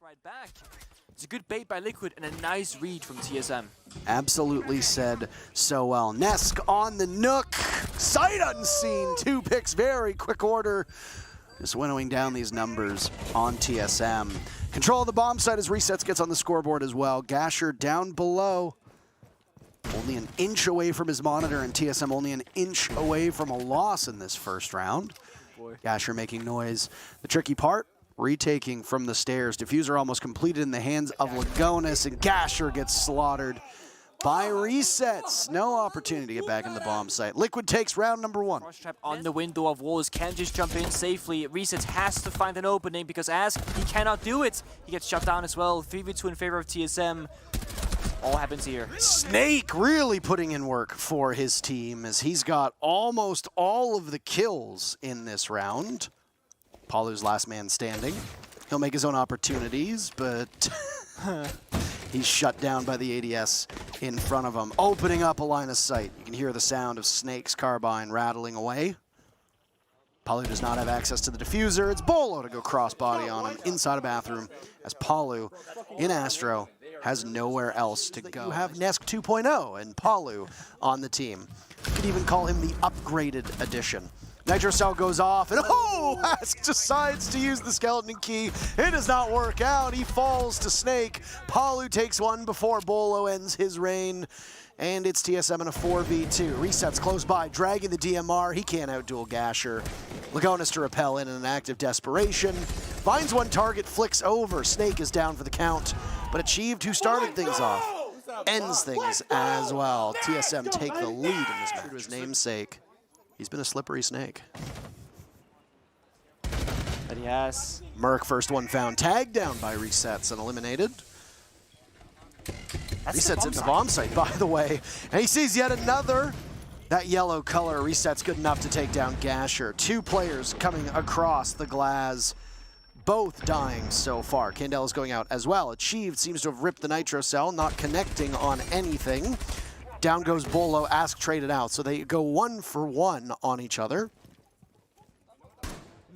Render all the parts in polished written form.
right back. It's a good bait by Liquid and a nice read from TSM. Absolutely said so well. Nesk on the Nook. Sight unseen. 2 picks, very quick order. Just winnowing down these numbers on TSM. Control of the bomb site as Resets gets on the scoreboard as well. Gasher down below. Only an inch away from his monitor, and TSM only an inch away from a loss in this first round. Gasher making noise. The tricky part, retaking from the stairs. Diffuser almost completed in the hands of Lagonis, and Gasher gets slaughtered by Resets. No opportunity to get back in the bomb site. Liquid takes round number 1. Frost trap on the window of walls, can't just jump in safely. Resets has to find an opening because Ask, he cannot do it. He gets shut down as well. 3v2 in favor of TSM. All happens here. Snake really putting in work for his team as he's got almost all of the kills in this round. Palu's last man standing. He'll make his own opportunities, but he's shut down by the ADS in front of him, opening up a line of sight. You can hear the sound of Snake's carbine rattling away. Palu does not have access to the diffuser. It's Bolo to go crossbody on him inside a bathroom as Palu in Astro has nowhere else to go. You have Nesk 2.0 and Palu on the team. You could even call him the upgraded edition. Nitro Cell goes off, and Ask decides to use the skeleton key. It does not work out. He falls to Snake. Palu takes one before Bolo ends his reign. And it's TSM in a 4v2. Resets close by, dragging the DMR. He can't outduel Gasher. Lagonis to repel in an act of desperation. Finds one target, flicks over. Snake is down for the count. But Achieved, who started things off, ends things as well. TSM take the lead in this match. To his namesake, he's been a slippery snake. But he has. Merc, first one found. Tagged down by Resets and eliminated. Resets in the bomb site, by the way. And he sees yet another. That yellow color. Resets good enough to take down Gasher. 2 players coming across the glass. Both dying so far. Candela is going out as well. Achieved seems to have ripped the Nitro Cell, not connecting on anything. Down goes Bolo. Ask traded out. So they go 1 for 1 on each other.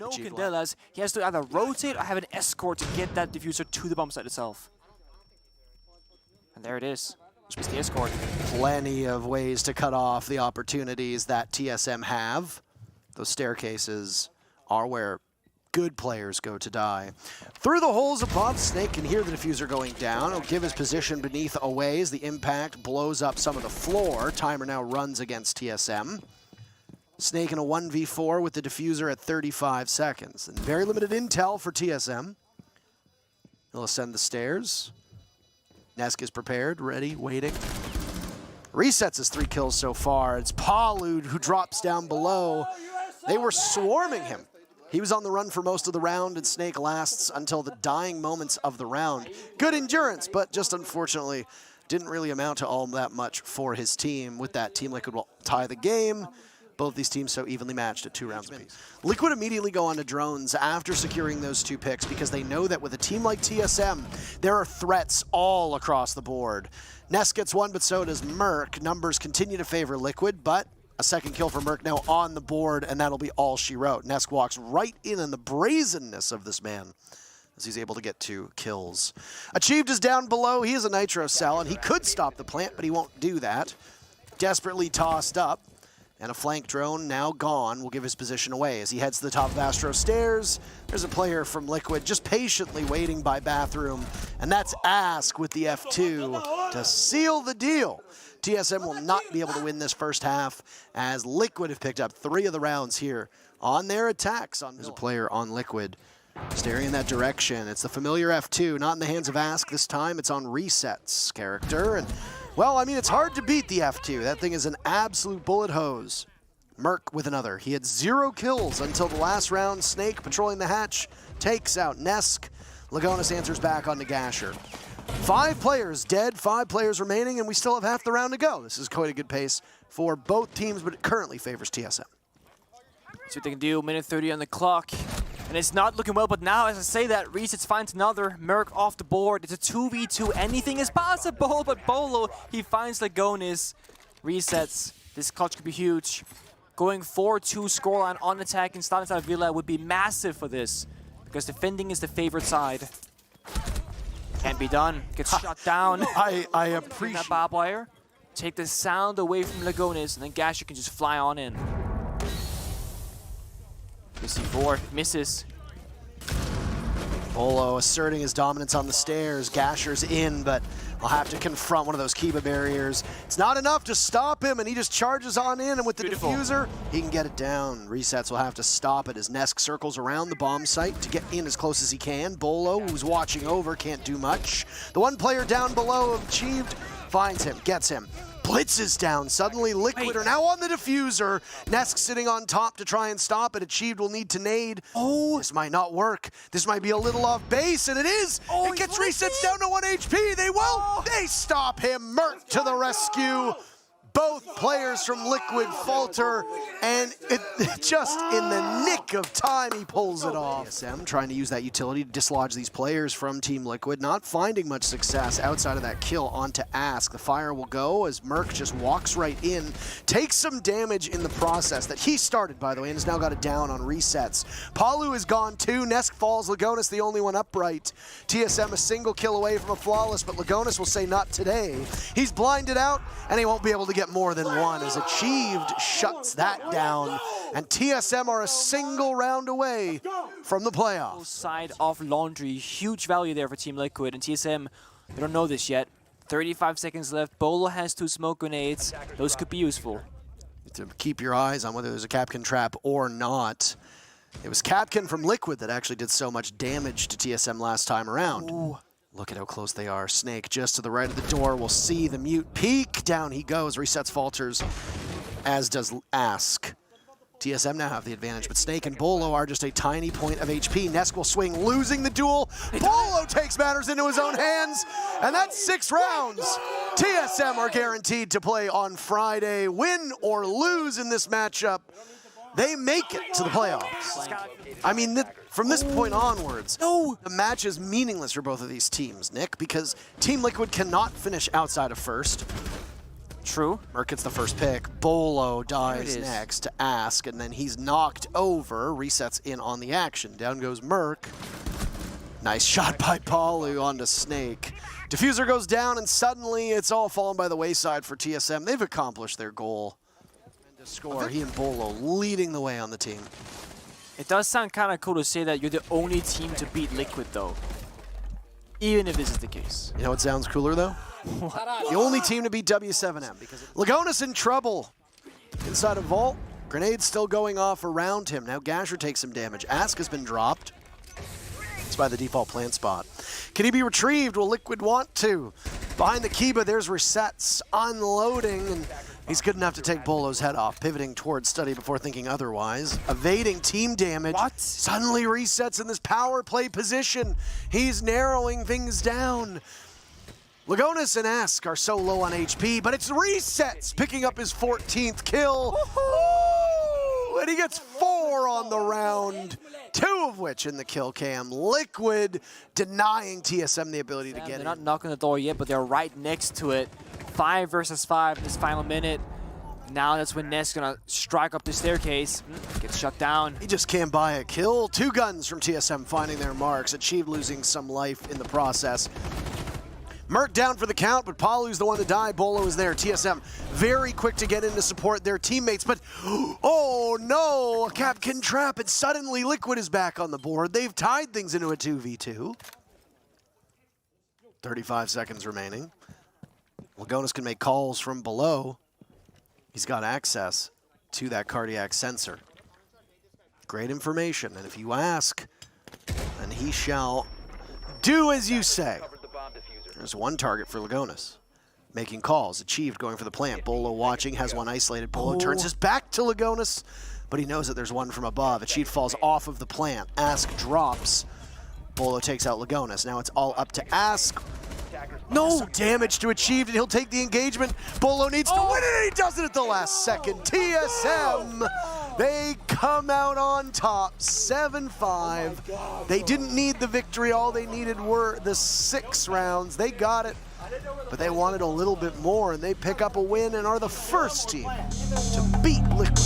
No Candelas. He has to either rotate or have an escort to get that diffuser to the bomb site itself. And there it is. It's the escort. Plenty of ways to cut off the opportunities that TSM have. Those staircases are where good players go to die. Through the holes above, Snake can hear the diffuser going down. He'll give his position beneath away as the impact blows up some of the floor. Timer now runs against TSM. Snake in a 1v4 with the diffuser at 35 seconds. And very limited intel for TSM. He'll ascend the stairs. Nesk is prepared, ready, waiting. Resets his 3 kills so far. It's Palu who drops down below. They were swarming him. He was on the run for most of the round, and Snake lasts until the dying moments of the round. Good endurance, but just unfortunately didn't really amount to all that much for his team. With that, Team Liquid will tie the game. Both these teams so evenly matched at 2 rounds apiece. Liquid immediately go on to drones after securing those 2 picks because they know that with a team like TSM, there are threats all across the board. Nest gets 1, but so does Merc. Numbers continue to favor Liquid, but a 2nd kill for Merc now on the board, and that'll be all she wrote. Nesk walks right in the brazenness of this man as he's able to get 2 kills. Achieved is down below. He is a Nitro Cell, and he could stop the plant, but he won't do that. Desperately tossed up. And a flank drone now gone will give his position away. As he heads to the top of Astro stairs, there's a player from Liquid just patiently waiting by bathroom. And that's Ask with the F2 to seal the deal. TSM will not be able to win this first half as Liquid have picked up 3 of the rounds here on their attacks. There's a player on Liquid staring in that direction. It's the familiar F2, not in the hands of Ask this time. It's on Reset's character. And well, I mean, it's hard to beat the F2. That thing is an absolute bullet hose. Merc with another. He had 0 kills until the last round. Snake patrolling the hatch takes out Nesk. Lagonis answers back on the Gasher. 5 players dead, 5 players remaining, and we still have half the round to go. This is quite a good pace for both teams, but it currently favors TSM. See what they can do. Minute 30 on the clock. And it's not looking well, but now, as I say that, Resets finds another. Merc off the board. It's a 2v2. Anything is possible, but Bolo, he finds Lagonis. Resets. This clutch could be huge. Going 4-2 scoreline on attack in Stalinstad Villa would be massive for this, because defending is the favorite side. be done. Gets shut down. I That appreciate barbed wire. Take the sound away from Lagonis, and then Gasher can just fly on in. The C4 misses. Bolo asserting his dominance on the stairs. Gasher's in, but will have to confront one of those Kiba barriers. It's not enough to stop him, and he just charges on in, and with the diffuser, he can get it down. Resets will have to stop it as Nesk circles around the bomb site to get in as close as he can. Bolo, who's watching over, can't do much. The one player down below, Achieved, finds him, gets him. Blitz is down. Suddenly Liquid are now on the diffuser. Nesk sitting on top to try and stop it. Achieved will need to nade. Oh, this might not work. This might be a little off base, and it is. It gets resets down to 1 HP. They won't. They stop him. Merc to the rescue. Both players from Liquid falter, and it just in the nick of time, he pulls it off. TSM trying to use that utility to dislodge these players from Team Liquid, not finding much success outside of that kill onto Ask. The fire will go as Merc just walks right in, takes some damage in the process that he started, by the way, and has now got it down on resets. Palu is gone too. Nesk falls. Lagonis the only one upright. TSM a single kill away from a flawless, but Lagonis will say not today. He's blinded out, and he won't be able to get more than one as Achieved shuts that down, and TSM are a single round away from the playoffs. Side of Laundry, huge value there for Team Liquid, and TSM, they don't know this yet. 35 seconds left. Bolo has 2 smoke grenades. Those could be useful. To keep your eyes on whether there's a Capkin trap or not. It was Capkin from Liquid that actually did so much damage to TSM last time around. Ooh. Look at how close they are. Snake just to the right of the door. We'll see the mute peek. Down he goes. Resets falters, as does Ask. TSM now have the advantage, but Snake and Bolo are just a tiny point of HP. Nesk will swing, losing the duel. Bolo takes matters into his own hands, and that's 6 rounds. TSM are guaranteed to play on Friday. Win or lose in this matchup, they make it to the playoffs. I mean, from this point onwards, the match is meaningless for both of these teams, Nick, because Team Liquid cannot finish outside of first. True. Merc gets the first pick. Bolo dies next to Ask, and then he's knocked over. Resets in on the action. Down goes Merc. Nice shot by Palu onto Snake. Diffuser goes down, and suddenly it's all fallen by the wayside for TSM. They've accomplished their goal. To score, he and Bolo leading the way on the team. It does sound kind of cool to say that you're the only team to beat Liquid, though. Even if this is the case. You know what sounds cooler, though? The only team to beat W7M. Because Lagonis in trouble. Inside a vault. Grenade still going off around him. Now Gasher takes some damage. Ask has been dropped. It's by the default plant spot. Can he be retrieved? Will Liquid want to? Behind the Kiba, there's resets. Unloading. And he's good enough to take Bolo's head off, pivoting towards Study before thinking otherwise. Evading team damage. What? Suddenly resets in this power play position. He's narrowing things down. Lagonis and Ask are so low on HP, but it's resets, picking up his 14th kill. And he gets 4 on the round, 2 of which in the kill cam. Liquid denying TSM the ability to get in. They're not knocking the door yet, but they're right next to it. 5 versus 5 in this final minute. Now that's when Nesk's gonna strike up the staircase. Gets shut down. He just can't buy a kill. 2 guns from TSM finding their marks. Achieved losing some life in the process. Merc down for the count, but Palu's the one to die. Bolo is there. TSM very quick to get in to support their teammates, but oh no, a Capkin trap, and suddenly Liquid is back on the board. They've tied things into a 2v2. 35 seconds remaining. Lagonis can make calls from below. He's got access to that cardiac sensor. Great information, and if you ask, then he shall do as you say. There's one target for Lagonis. Making calls. Achieved going for the plant. Bolo watching. Has one isolated. Bolo turns his back to Lagonis, but he knows that there's one from above. Achieved falls off of the plant. Ask drops. Bolo takes out Lagonis. Now it's all up to Ask. No damage to Achieved, and he'll take the engagement. Bolo needs to win it, and he does it at the last second. TSM, they come out on top, 7-5. They didn't need the victory. All they needed were the 6 rounds. They got it, but they wanted a little bit more, and they pick up a win and are the first team to beat Liquid.